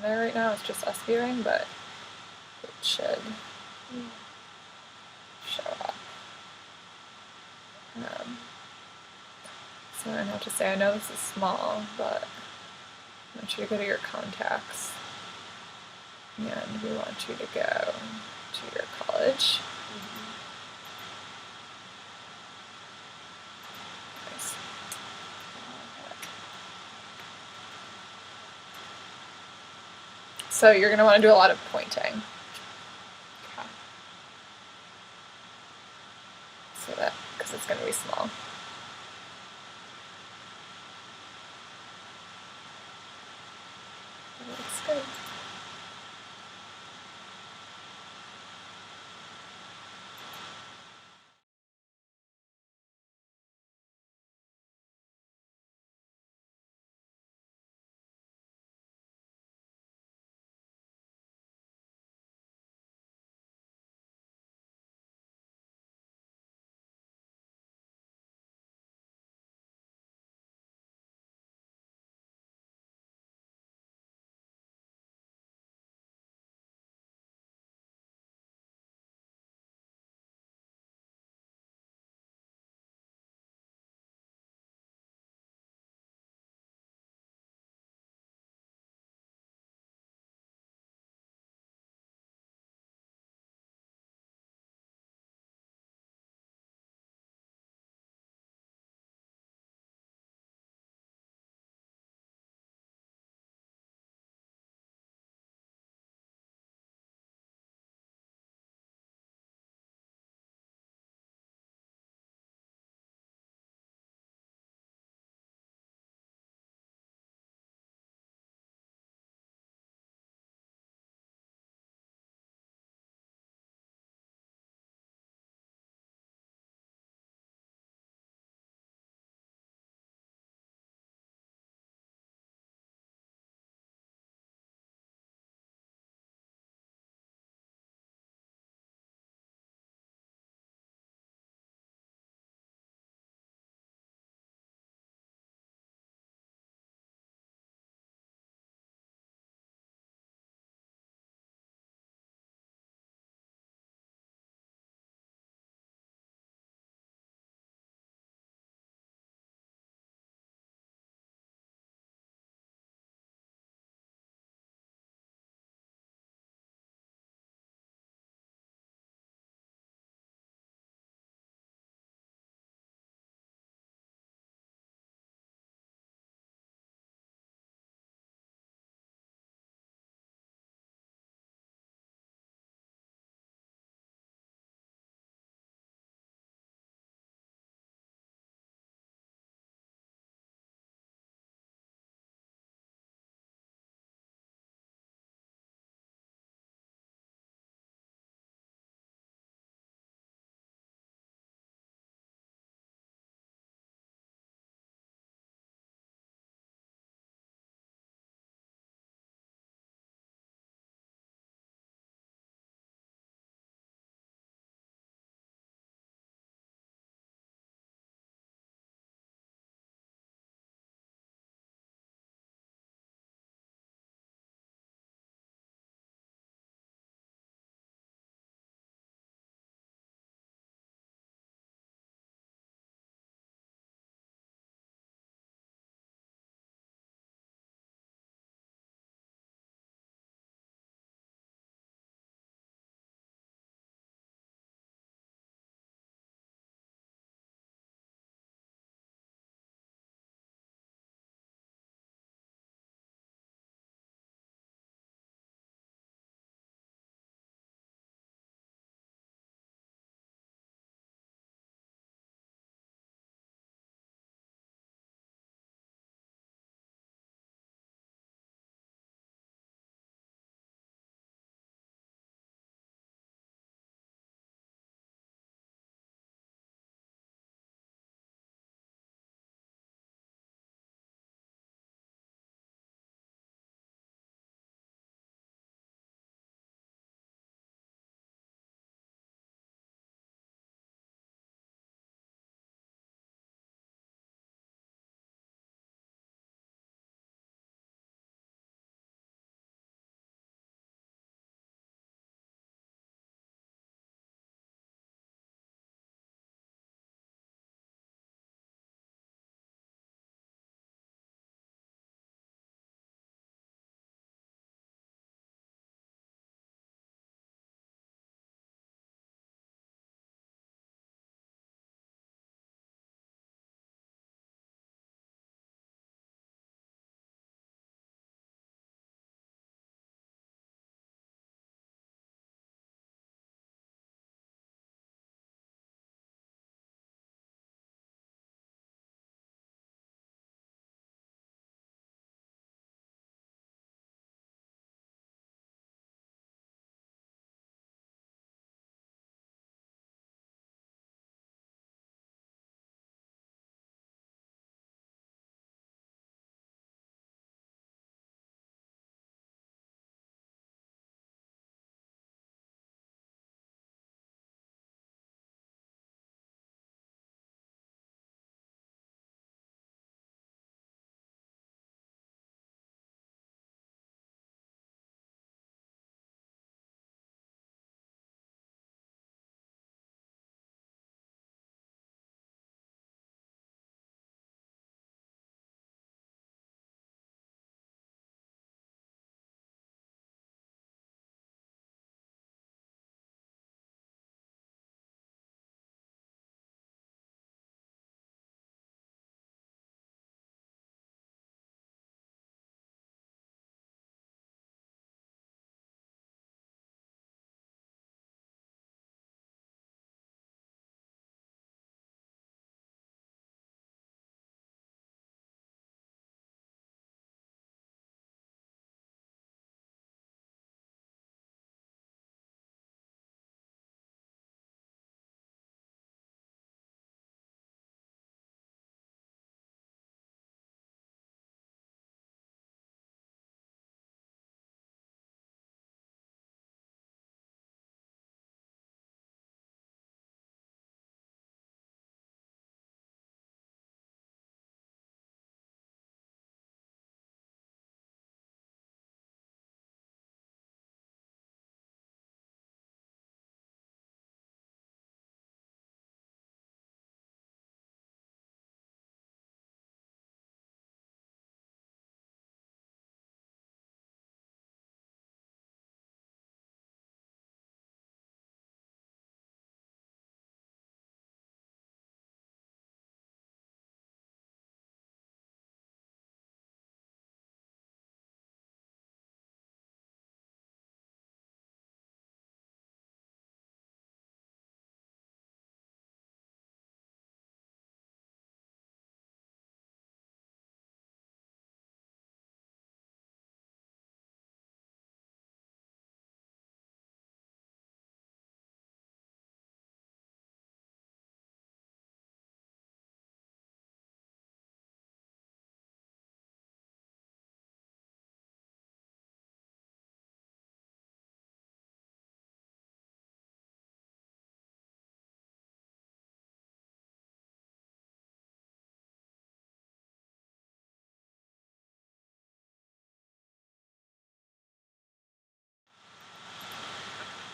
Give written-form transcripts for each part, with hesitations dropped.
on there right now. It's just us viewing, but it should show up. So I don't have to say, I know this is small, but I want you to go to your contacts, and we want you to go to your college. Nice. So you're going to want to do a lot of pointing. Okay. So that, because it's going to be small. That looks good.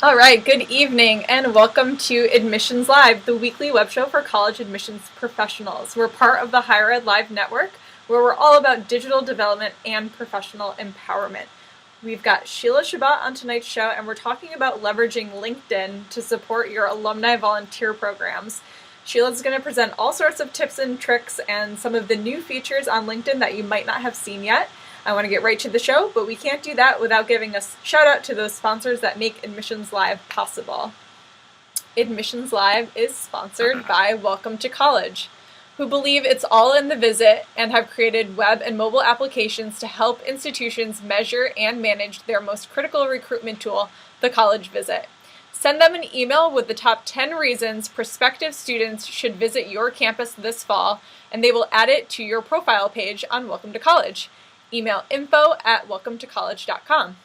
All right, good evening and welcome to Admissions Live, the weekly web show for college admissions professionals. We're part of the Higher Ed Live network, where we're all about digital development and professional empowerment. We've got Sheila Shabbat on tonight's show, and we're talking about leveraging LinkedIn to support your alumni volunteer programs. Sheila's going to present all sorts of tips and tricks and some of the new features on LinkedIn that you might not have seen yet. I want to get right to the show, but we can't do that without giving a shout out to those sponsors that make Admissions Live possible. Admissions Live is sponsored by Welcome to College, who believe it's all in the visit and have created web and mobile applications to help institutions measure and manage their most critical recruitment tool, the college visit. Send them an email with the top 10 reasons prospective students should visit your campus this fall, and they will add it to your profile page on Welcome to College. Email info@welcometocollege.com.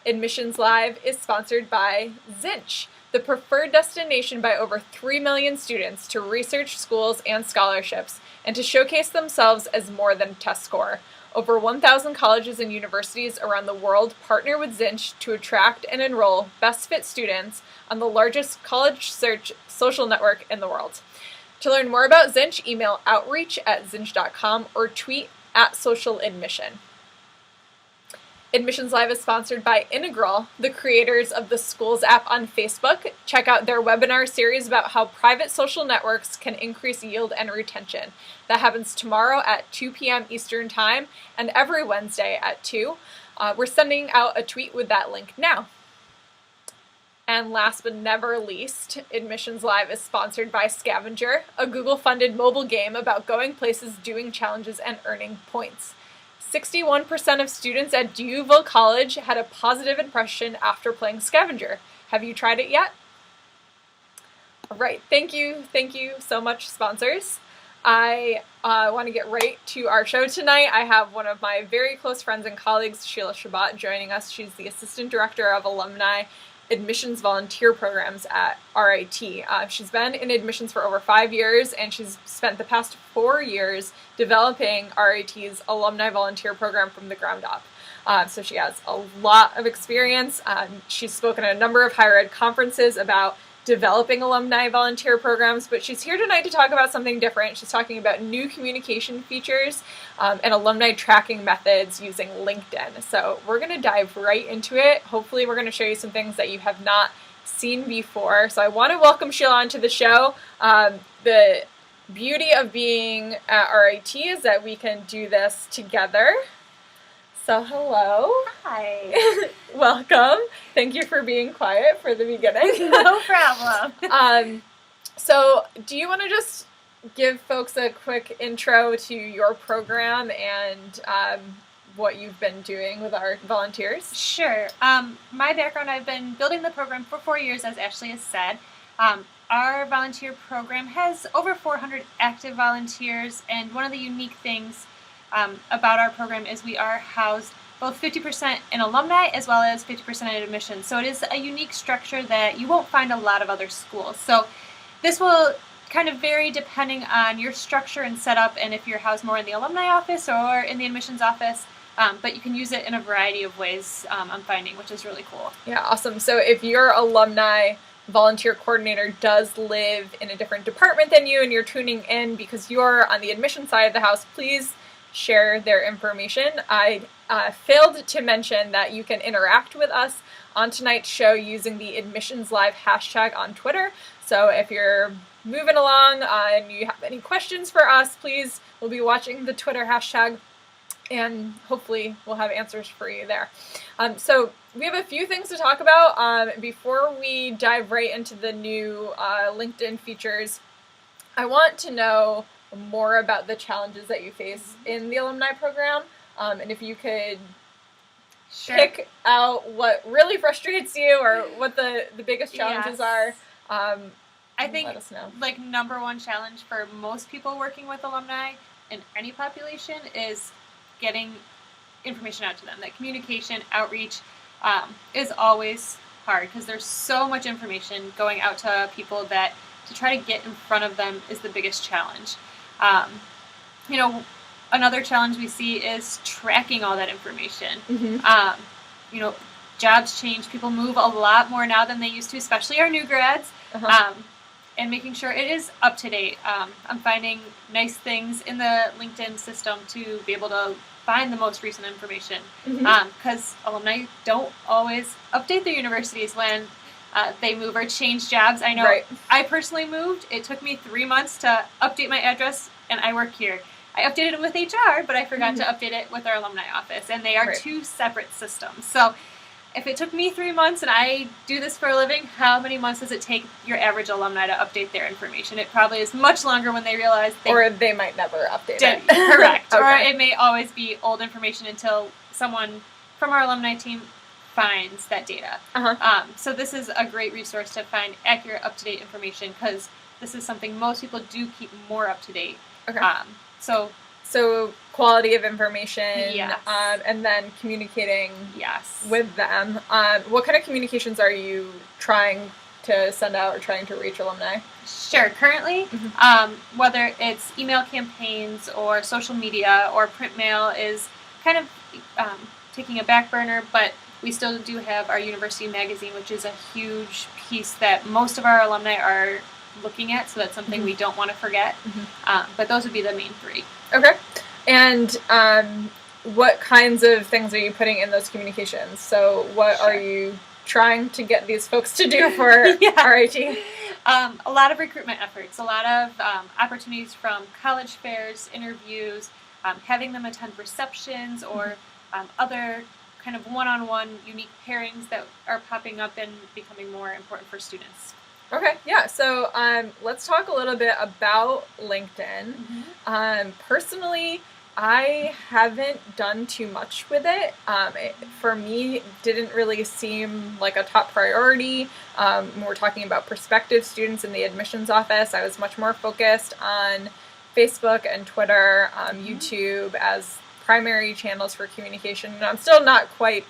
Admissions Live is sponsored by Zinch, the preferred destination by over 3 million students to research schools and scholarships and to showcase themselves as more than a test score. Over 1,000 colleges and universities around the world partner with Zinch to attract and enroll best fit students on the largest college search social network in the world. To learn more about Zinch, email outreach@zinch.com or tweet @socialadmission. Admissions Live is sponsored by Integral, the creators of the Schools app on Facebook. Check out their webinar series about how private social networks can increase yield and retention. That happens tomorrow at 2 p.m. Eastern Time and every Wednesday at 2. We're sending out a tweet with that link now. And last but never least, Admissions Live is sponsored by Scavenger, a Google-funded mobile game about going places, doing challenges, and earning points. 61% of students at Duvall College had a positive impression after playing Scavenger. Have you tried it yet? All right, thank you so much, sponsors. I want to get right to our show tonight. I have one of my very close friends and colleagues, Sheila Shabbat, joining us. She's the Assistant Director of Alumni Admissions Volunteer Programs at RIT. She's been in admissions for over 5 years, and she's spent the past 4 years developing RIT's Alumni Volunteer Program from the ground up. So she has a lot of experience. She's spoken at a number of higher ed conferences about developing alumni volunteer programs, but she's here tonight to talk about something different. She's talking about new communication features and alumni tracking methods using LinkedIn. So we're going to dive right into it. Hopefully we're going to show you some things that you have not seen before. So I want to welcome Sheila onto the show. The beauty of being at RIT is that we can do this together. So hello. Hi. Welcome. Thank you for being quiet for the beginning. No problem. So do you want to just give folks a quick intro to your program and what you've been doing with our volunteers? Sure. My background, I've been building the program for 4 years, as Ashley has said. Our volunteer program has over 400 active volunteers, and one of the unique things about our program is we are housed both 50% in alumni as well as 50% in admissions. So it is a unique structure that you won't find a lot of other schools. So this will kind of vary depending on your structure and setup and if you're housed more in the alumni office or in the admissions office. But you can use it in a variety of ways, I'm finding, which is really cool. Yeah, awesome. So if your alumni volunteer coordinator does live in a different department than you and you're tuning in because you're on the admission side of the house, please share their information. I failed to mention that you can interact with us on tonight's show using the Admissions Live hashtag on Twitter. So if you're moving along and you have any questions for us, please, we'll be watching the Twitter hashtag and hopefully we'll have answers for you there. So we have a few things to talk about. Before we dive right into the new LinkedIn features, I want to know more about the challenges that you face in the alumni program, and if you could pick out what really frustrates you or what the biggest challenges are. I think let us know. Like number one challenge for most people working with alumni in any population is getting information out to them. That communication, outreach is always hard because there's so much information going out to people that to try to get in front of them is the biggest challenge. Another challenge we see is tracking all that information. jobs change. People move a lot more now than they used to, especially our new grads. And making sure it is up to date. I'm finding nice things in the LinkedIn system to be able to find the most recent information, because alumni don't always update their universities when they move or change jobs. I know I personally moved. It took me 3 months to update my address, and I work here. I updated it with HR, but I forgot to update it with our alumni office, and they are two separate systems. So if it took me 3 months and I do this for a living, how many months does it take your average alumni to update their information? It probably is much longer when they realize or they might never update it. Correct. Or it may always be old information until someone from our alumni team finds that data. So this is a great resource to find accurate, up-to-date information, because this is something most people do keep more up-to-date. So quality of information, and then communicating with them. What kind of communications are you trying to send out or trying to reach alumni? Sure. Currently, whether it's email campaigns or social media or print mail is kind of taking a back burner, but we still do have our university magazine, which is a huge piece that most of our alumni are looking at, so that's something we don't want to forget. But those would be the main three. Okay. And what kinds of things are you putting in those communications? So what are you trying to get these folks to do for RIT? A lot of recruitment efforts, a lot of opportunities from college fairs, interviews, having them attend receptions, or other kind of one-on-one unique pairings that are popping up and becoming more important for students. Okay, yeah, so let's talk a little bit about LinkedIn. Personally, I haven't done too much with it. For me, didn't really seem like a top priority. When we're talking about prospective students in the admissions office, I was much more focused on Facebook and Twitter, YouTube as primary channels for communication. And I'm still not quite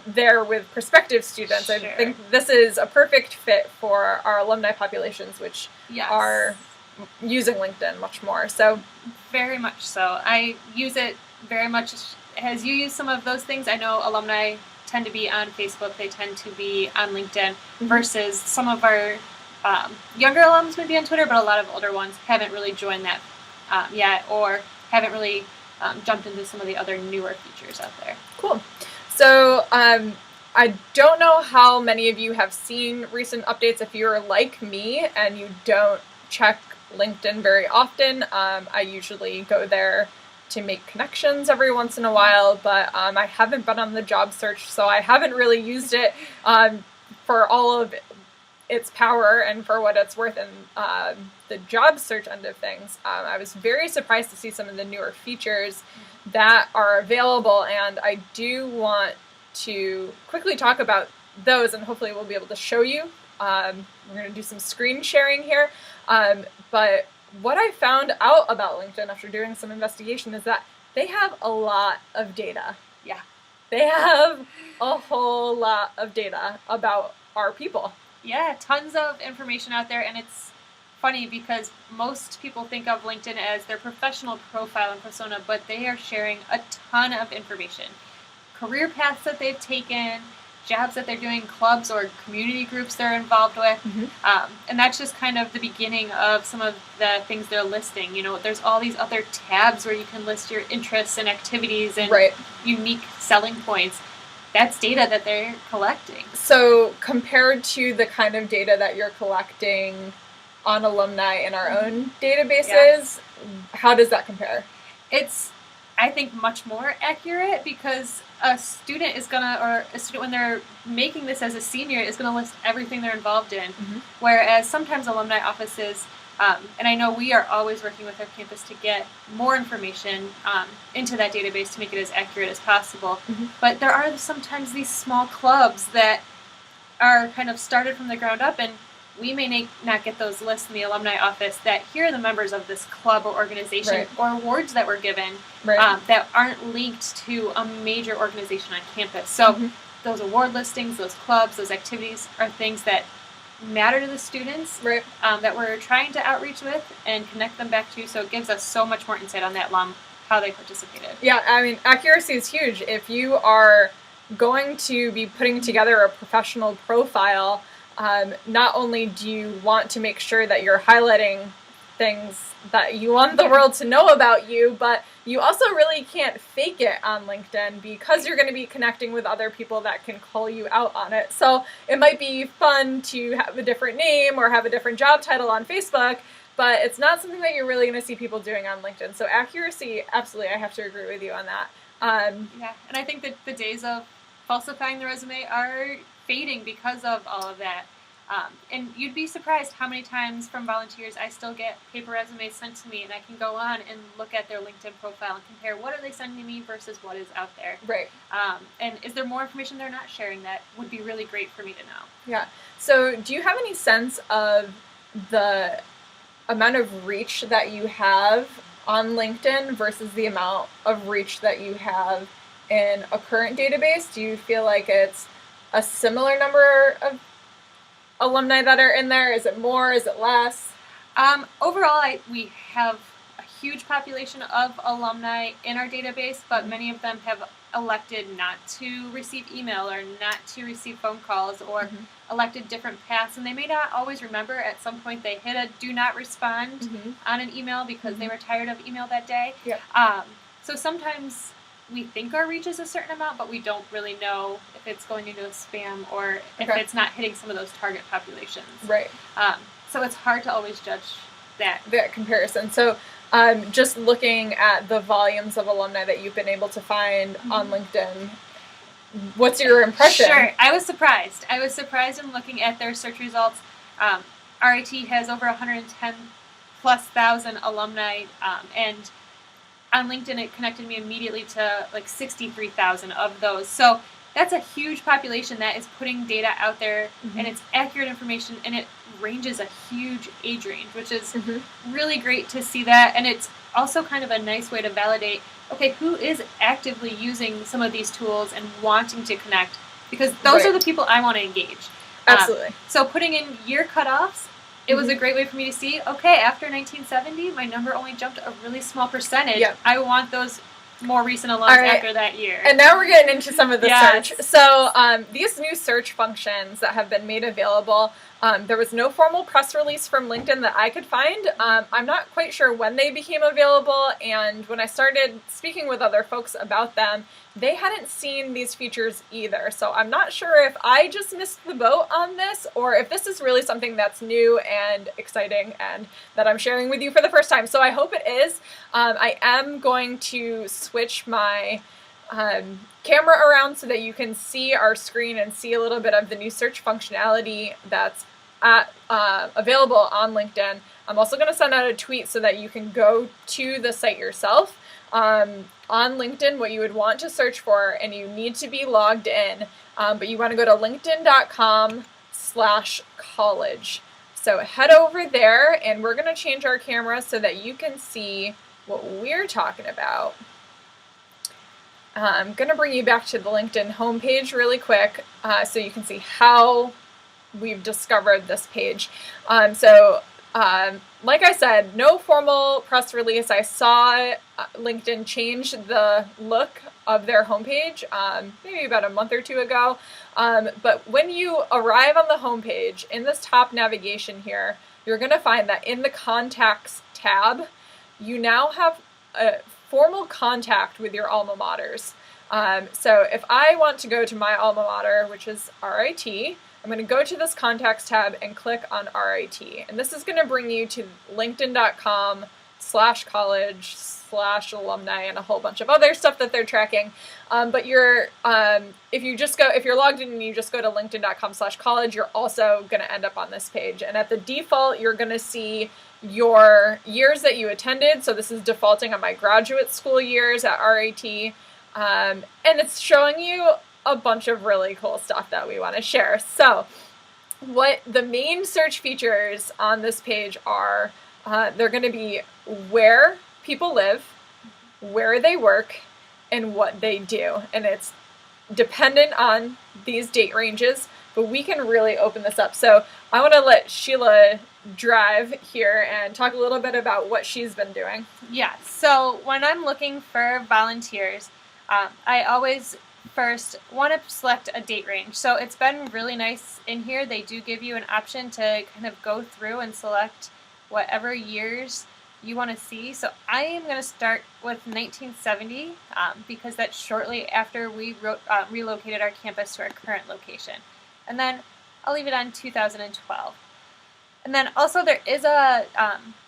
there with prospective students. I think this is a perfect fit for our alumni populations, which are using LinkedIn much more. So very much so. I use it very much as you use some of those things. I know alumni tend to be on Facebook, they tend to be on LinkedIn, versus some of our younger alums would be on Twitter, but a lot of older ones haven't really joined that yet, or haven't really jumped into some of the other newer features out there. Cool. So I don't know how many of you have seen recent updates. If you're like me and you don't check LinkedIn very often, I usually go there to make connections every once in a while, but I haven't been on the job search, so I haven't really used it for all of its power and for what it's worth in the job search end of things. I was very surprised to see some of the newer features that are available, and I do want to quickly talk about those, and hopefully we'll be able to show you. We're going to do some screen sharing here, but what I found out about LinkedIn after doing some investigation is that they have a lot of data. They have a whole lot of data about our people. Tons of information out there, and it's funny because most people think of LinkedIn as their professional profile and persona, but they are sharing a ton of information. Career paths that they've taken, jobs that they're doing, clubs or community groups they're involved with, and that's just kind of the beginning of some of the things they're listing. You know, there's all these other tabs where you can list your interests and activities and unique selling points. That's data that they're collecting. So compared to the kind of data that you're collecting on alumni in our own databases, how does that compare? It's, I think, much more accurate, because a student is gonna, or a student when they're making this as a senior, is gonna list everything they're involved in. Whereas sometimes alumni offices, and I know we are always working with our campus to get more information into that database to make it as accurate as possible. But there are sometimes these small clubs that are kind of started from the ground up, and we may not get those lists in the alumni office that here are the members of this club or organization, or awards that were given that aren't linked to a major organization on campus. So those award listings, those clubs, those activities are things that matter to the students that we're trying to outreach with and connect them back to. So it gives us so much more insight on that alum, how they participated. Yeah, I mean, accuracy is huge. If you are going to be putting together a professional profile, not only do you want to make sure that you're highlighting things that you want the world to know about you, but you also really can't fake it on LinkedIn because you're going to be connecting with other people that can call you out on it. So it might be fun to have a different name or have a different job title on Facebook, but it's not something that you're really going to see people doing on LinkedIn. So accuracy, absolutely, I have to agree with you on that. Yeah, and I think that the days of falsifying the resume are fading because of all of that. And you'd be surprised how many times from volunteers I still get paper resumes sent to me, and I can go on and look at their LinkedIn profile and compare what are they sending me versus what is out there. Right. And is there more information they're not sharing that would be really great for me to know? Yeah. So do you have any sense of the amount of reach that you have on LinkedIn versus the amount of reach that you have in a current database? Do you feel like it's a similar number of alumni that are in there? Is it more? Is it less? Overall, we have a huge population of alumni in our database, but many of them have elected not to receive email or not to receive phone calls or elected different paths, and they may not always remember. At some point they hit a do not respond on an email because they were tired of email that day. Yep. So sometimes we think our reach is a certain amount, but we don't really know if it's going into a spam or if it's not hitting some of those target populations. Right. So it's hard to always judge that comparison. So just looking at the volumes of alumni that you've been able to find on LinkedIn, what's your impression? Sure. I was surprised. In looking at their search results. RIT has over 110,000+ alumni, and on LinkedIn it connected me immediately to like 63,000 of those. So that's a huge population that is putting data out there, and it's accurate information, and it ranges a huge age range, which is really great to see that. And it's also kind of a nice way to validate, okay, who is actively using some of these tools and wanting to connect, because those are the people I want to engage. Absolutely. So putting in year cutoffs, it was a great way for me to see, okay, after 1970, my number only jumped a really small percentage. Yep. I want those more recent alums after that year. And now we're getting into some of the search. So these new search functions that have been made available, there was no formal press release from LinkedIn that I could find. I'm not quite sure when they became available, and when I started speaking with other folks about them, they hadn't seen these features either. So I'm not sure if I just missed the boat on this, or if this is really something that's new and exciting and that I'm sharing with you for the first time. So I hope it is. I am going to switch my camera around so that you can see our screen and see a little bit of the new search functionality that's available on LinkedIn. I'm also going to send out a tweet so that you can go to the site yourself. On LinkedIn, what you would want to search for, and you need to be logged in, but you want to go to linkedin.com/college. So head over there, and we're going to change our camera so that you can see what we're talking about. I'm going to bring you back to the LinkedIn homepage really quick so you can see how we've discovered this page. Like I said, no formal press release. I saw LinkedIn change the look of their homepage maybe about a month or two ago. But when you arrive on the homepage, in this top navigation here, you're going to find that in the Contacts tab, you now have a formal contact with your alma maters. So if I want to go to my alma mater, which is RIT, I'm going to go to this Contacts tab and click on RIT. And this is going to bring you to linkedin.com/college/alumni and a whole bunch of other stuff that they're tracking. But if you're logged in and you just go to linkedin.com/college, you're also going to end up on this page. And at the default, you're going to see your years that you attended. So this is defaulting on my graduate school years at RIT. And it's showing you a bunch of really cool stuff that we want to share. So what the main search features on this page are, they're going to be where people live, where they work, and what they do. And it's dependent on these date ranges, but we can really open this up. So I want to let Sheila drive here and talk a little bit about what she's been doing. Yeah, so when I'm looking for volunteers, I always first, want to select a date range. So it's been really nice in here. They do give you an option to kind of go through and select whatever years you want to see. So I am going to start with 1970 because that's shortly after we relocated our campus to our current location. And then I'll leave it on 2012. And then also there is a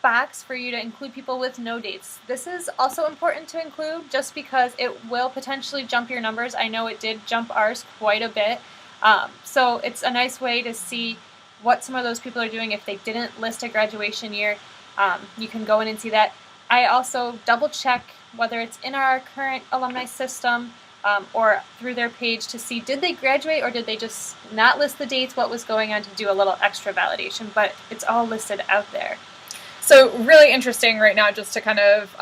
box for you to include people with no dates. This is also important to include just because it will potentially jump your numbers. I know it did jump ours quite a bit. So it's a nice way to see what some of those people are doing. If they didn't list a graduation year, you can go in and see that. I also double check whether it's in our current alumni system or through their page to see did they graduate or did they just not list the dates, what was going on, to do a little extra validation, but it's all listed out there. So really interesting right now, just to kind of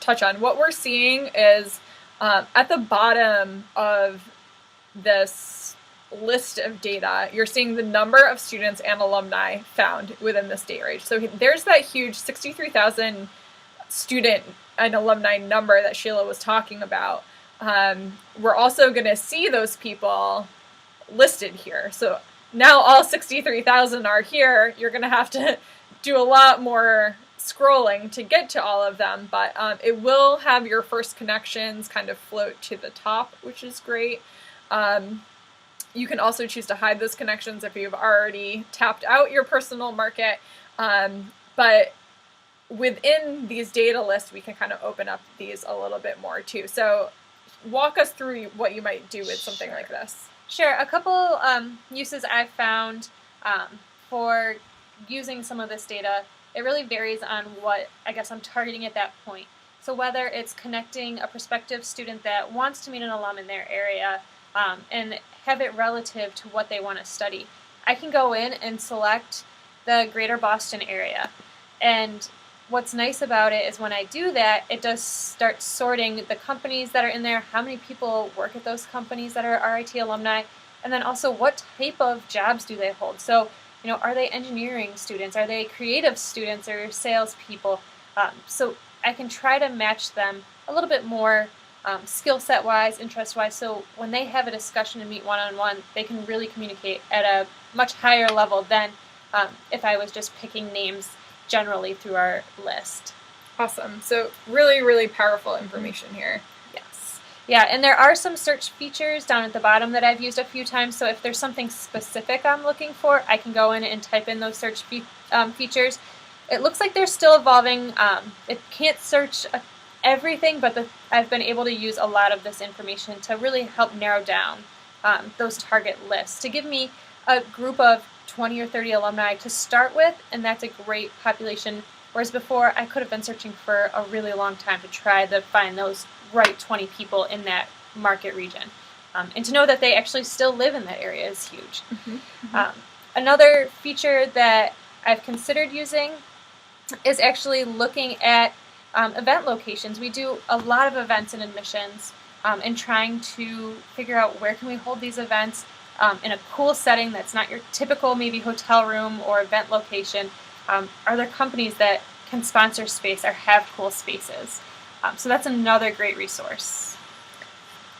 touch on what we're seeing is at the bottom of this list of data, you're seeing the number of students and alumni found within this date range. So there's that huge 63,000 student and alumni number that Sheila was talking about. We're also going to see those people listed here. So now all 63,000 are here. You're going to have to do a lot more scrolling to get to all of them, but it will have your first connections kind of float to the top, which is great. You can also choose to hide those connections if you've already tapped out your personal market. But within these data lists, we can kind of open up these a little bit more too. So walk us through what you might do with something like this. Sure. A couple uses I've found for using some of this data, it really varies on what I guess I'm targeting at that point. So whether it's connecting a prospective student that wants to meet an alum in their area and have it relative to what they want to study, I can go in and select the greater Boston area. And what's nice about it is when I do that, it does start sorting the companies that are in there, how many people work at those companies that are RIT alumni, and then also what type of jobs do they hold. So, are they engineering students? Are they creative students or salespeople? So I can try to match them a little bit more skill set wise, interest wise, so when they have a discussion and meet one-on-one, they can really communicate at a much higher level than if I was just picking names generally through our list. Awesome. So really, really powerful information here. Yes. Yeah, and there are some search features down at the bottom that I've used a few times, so if there's something specific I'm looking for, I can go in and type in those search features. It looks like they're still evolving. It can't search everything, but I've been able to use a lot of this information to really help narrow down those target lists, to give me a group of 20 or 30 alumni to start with, and that's a great population, whereas before I could have been searching for a really long time to try to find those right 20 people in that market region. And to know that they actually still live in that area is huge. Mm-hmm. Mm-hmm. Another feature that I've considered using is actually looking at event locations. We do a lot of events and admissions and trying to figure out where can we hold these events in a cool setting that's not your typical maybe hotel room or event location. Are there companies that can sponsor space or have cool spaces? So that's another great resource.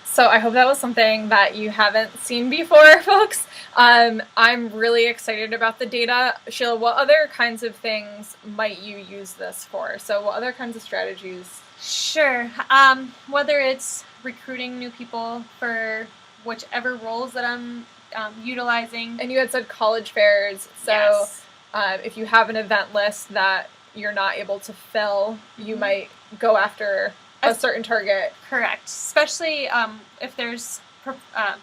So I hope that was something that you haven't seen before, folks. I'm really excited about the data. Sheila, what other kinds of things might you use this for? So what other kinds of strategies? Sure. Whether it's recruiting new people for whichever roles that I'm utilizing. And you had said college fairs. So yes. If you have an event list that you're not able to fill, you might go after a certain target. Correct. Especially if there's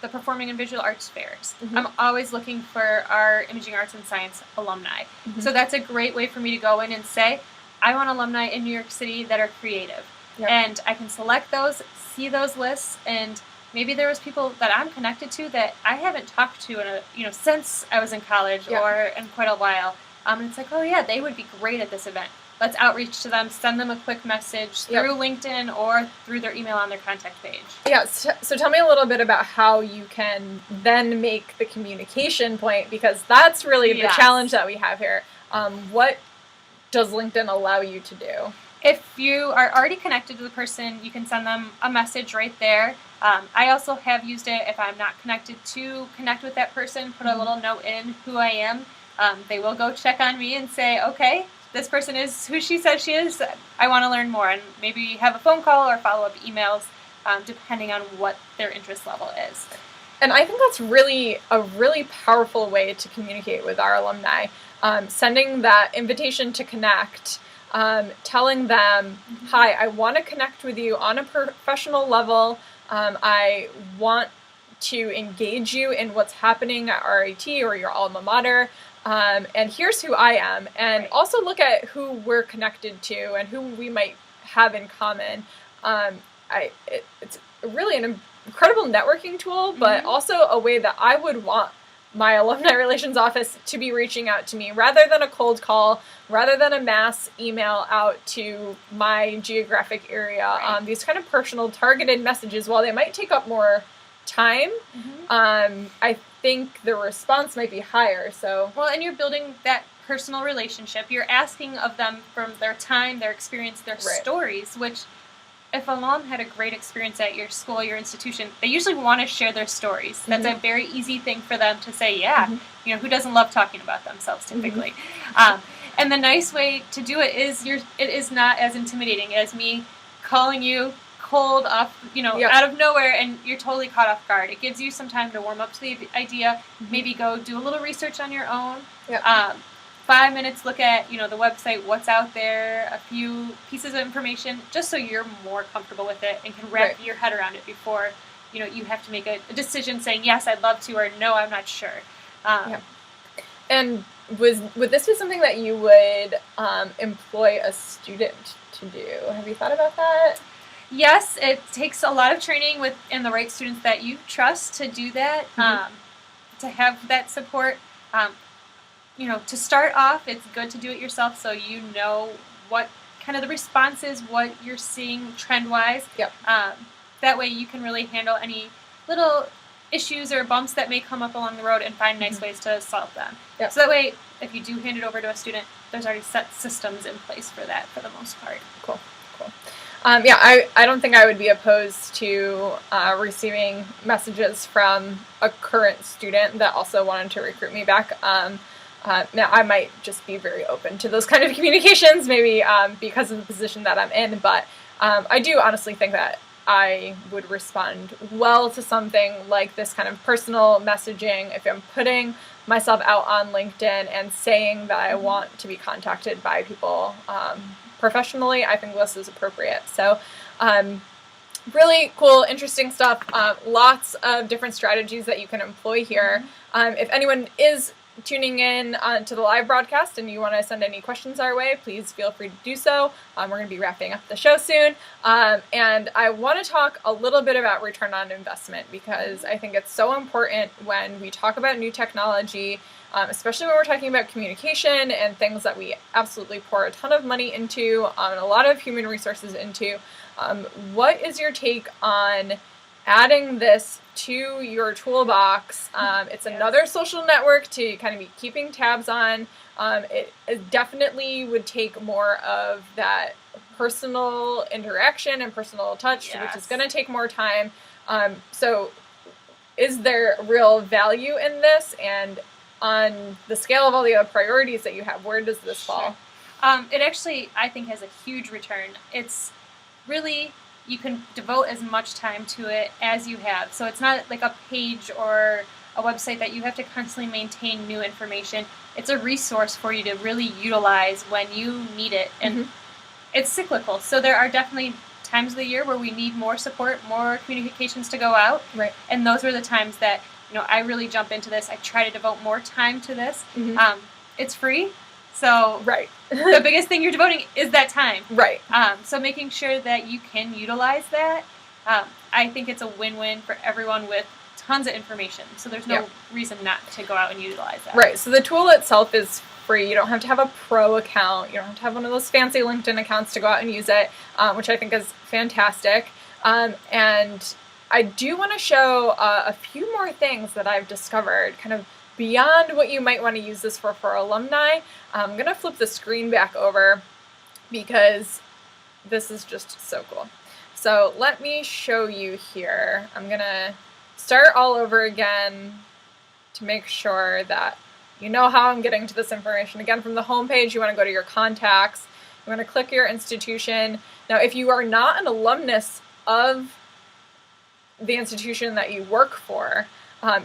the performing and visual arts fairs. Mm-hmm. I'm always looking for our imaging arts and science alumni. Mm-hmm. So that's a great way for me to go in and say, I want alumni in New York City that are creative. Yep. And I can select those, see those lists, and maybe there was people that I'm connected to that I haven't talked to since I was in college. Yep. Or in quite a while. And it's like, oh yeah, they would be great at this event. Let's outreach to them, send them a quick message through LinkedIn or through their email on their contact page. Yeah, so tell me a little bit about how you can then make the communication point, because that's really the challenge that we have here. What does LinkedIn allow you to do? If you are already connected to the person, you can send them a message right there. I also have used it if I'm not connected to connect with that person, put a little note in who I am. They will go check on me and say, okay, this person is who she says she is. I want to learn more, and maybe have a phone call or follow-up emails, depending on what their interest level is. And I think that's really a really powerful way to communicate with our alumni. Sending that invitation to connect, telling them, hi, I want to connect with you on a professional level. I want to engage you in what's happening at RIT or your alma mater. And here's who I am. And also look at who we're connected to and who we might have in common. It's really an incredible networking tool, but also a way that I would want my alumni relations office to be reaching out to me rather than a cold call, rather than a mass email out to my geographic area. These kind of personal targeted messages, while they might take up more time, I think the response might be higher. So well, and you're building that personal relationship. You're asking of them from their time, their experience, their stories, which if an alum had a great experience at your school, your institution, they usually want to share their stories. That's a very easy thing for them to say, you know, who doesn't love talking about themselves typically? And the nice way to do it is it is not as intimidating as me calling you cold off, you know, out of nowhere, and you're totally caught off guard. It gives you some time to warm up to the idea, maybe go do a little research on your own. 5 minutes, look at, you know, the website, what's out there, a few pieces of information, just so you're more comfortable with it and can wrap your head around it before, you know, you have to make a decision saying, yes, I'd love to, or no, I'm not sure. And would this be something that you would employ a student to do? Have you thought about that? Yes, it takes a lot of training and the right students that you trust to do that, to have that support. You know, to start off, it's good to do it yourself so you know what kind of the response is, what you're seeing trend-wise. That way you can really handle any little issues or bumps that may come up along the road and find nice ways to solve them. So that way, if you do hand it over to a student, there's already set systems in place for that for the most part. Cool. I don't think I would be opposed to receiving messages from a current student that also wanted to recruit me back. Now, I might just be very open to those kind of communications, maybe because of the position that I'm in, but I do honestly think that I would respond well to something like this kind of personal messaging if I'm putting myself out on LinkedIn and saying that I want to be contacted by people professionally. I think this is appropriate. So really cool, interesting stuff. Lots of different strategies that you can employ here. If anyone is tuning in to the live broadcast and you want to send any questions our way, please feel free to do so. We're going to be wrapping up the show soon. And I want to talk a little bit about return on investment, because I think it's so important when we talk about new technology, especially when we're talking about communication and things that we absolutely pour a ton of money into, and a lot of human resources into. What is your take on adding this to your toolbox? It's another social network to kind of be keeping tabs on. It definitely would take more of that personal interaction and personal touch, which is going to take more time. So is there real value in this? And on the scale of all the other priorities that you have, where does this fall? It actually, I think, has a huge return. It's really, you can devote as much time to it as you have. So it's not like a page or a website that you have to constantly maintain new information. It's a resource for you to really utilize when you need it. And it's cyclical. So there are definitely times of the year where we need more support, more communications to go out. And those are the times that, you know, I really jump into this. I try to devote more time to this. It's free. So the biggest thing you're devoting is that time. So making sure that you can utilize that, I think it's a win-win for everyone with tons of information. So there's no reason not to go out and utilize that. So the tool itself is free. You don't have to have a pro account. You don't have to have one of those fancy LinkedIn accounts to go out and use it, which I think is fantastic. And I do want to show a few more things that I've discovered kind of beyond what you might want to use this for alumni. I'm going to flip the screen back over because this is just so cool. So let me show you here. I'm going to start all over again to make sure that you know how I'm getting to this information. Again, from the home page, you want to go to your contacts. You want to click your institution. Now, if you are not an alumnus of the institution that you work for,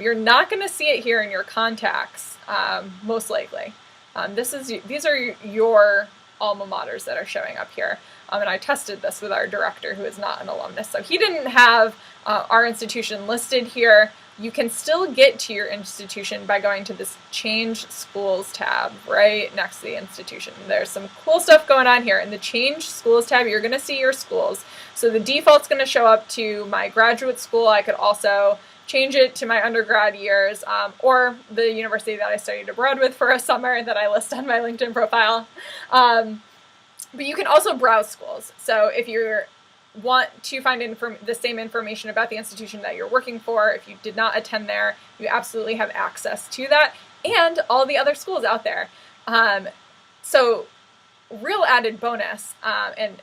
you're not going to see it here in your contacts, most likely. These are your alma maters that are showing up here. And I tested this with our director, who is not an alumnus. So he didn't have our institution listed here. You can still get to your institution by going to this Change Schools tab right next to the institution. There's some cool stuff going on here. In the Change Schools tab, you're going to see your schools. So the default's going to show up to my graduate school. I could also change it to my undergrad years, or the university that I studied abroad with for a summer that I list on my LinkedIn profile. But you can also browse schools. So if you want to find the same information about the institution that you're working for, if you did not attend there, you absolutely have access to that and all the other schools out there. So real added bonus, and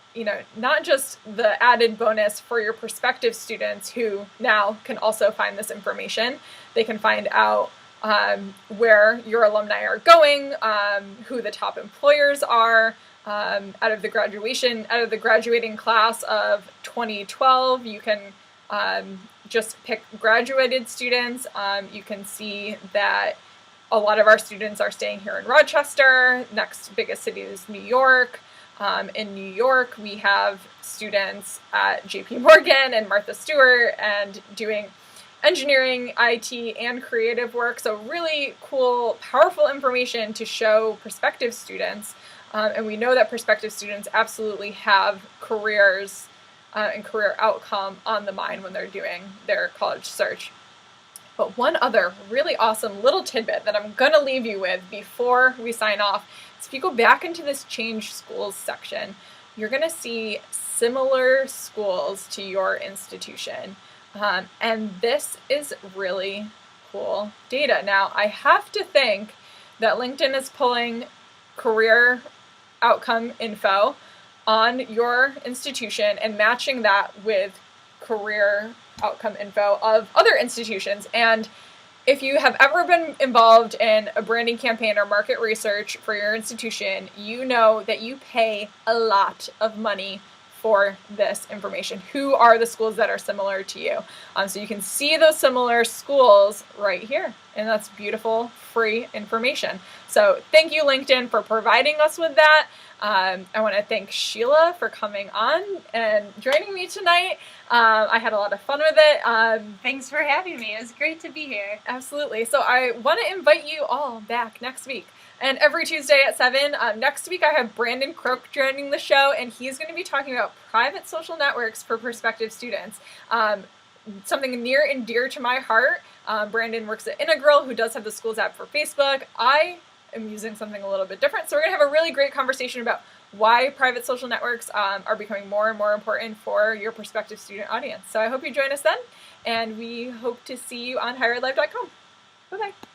not just the added bonus for your prospective students who now can also find this information. They can find out where your alumni are going, who the top employers are. Out of the graduating class of 2012, you can just pick graduated students. You can see that a lot of our students are staying here in Rochester. Next biggest city is New York. In New York, we have students at JP Morgan and Martha Stewart and doing engineering, IT, and creative work. So really cool, powerful information to show prospective students. And we know that prospective students absolutely have careers and career outcome on the mind when they're doing their college search. But one other really awesome little tidbit that I'm going to leave you with before we sign off is if you go back into this Change Schools section, you're going to see similar schools to your institution. And this is really cool data. Now, I have to think that LinkedIn is pulling career outcome info on your institution and matching that with career outcome info of other institutions. And if you have ever been involved in a branding campaign or market research for your institution, you know that you pay a lot of money for this information. Who are the schools that are similar to you? So you can see those similar schools right here. And that's beautiful, free information. So thank you, LinkedIn, for providing us with that. I want to thank Sheila for coming on and joining me tonight. I had a lot of fun with it. Thanks for having me. It was great to be here. Absolutely. So I want to invite you all back next week. And every Tuesday at 7. Next week I have Brandon Croak joining the show, and he's going to be talking about private social networks for prospective students. Something near and dear to my heart. Brandon works at Integral, who does have the Schools app for Facebook. I am using something a little bit different. So we're going to have a really great conversation about why private social networks are becoming more and more important for your prospective student audience. So I hope you join us then, and we hope to see you on higheredlife.com. Bye-bye.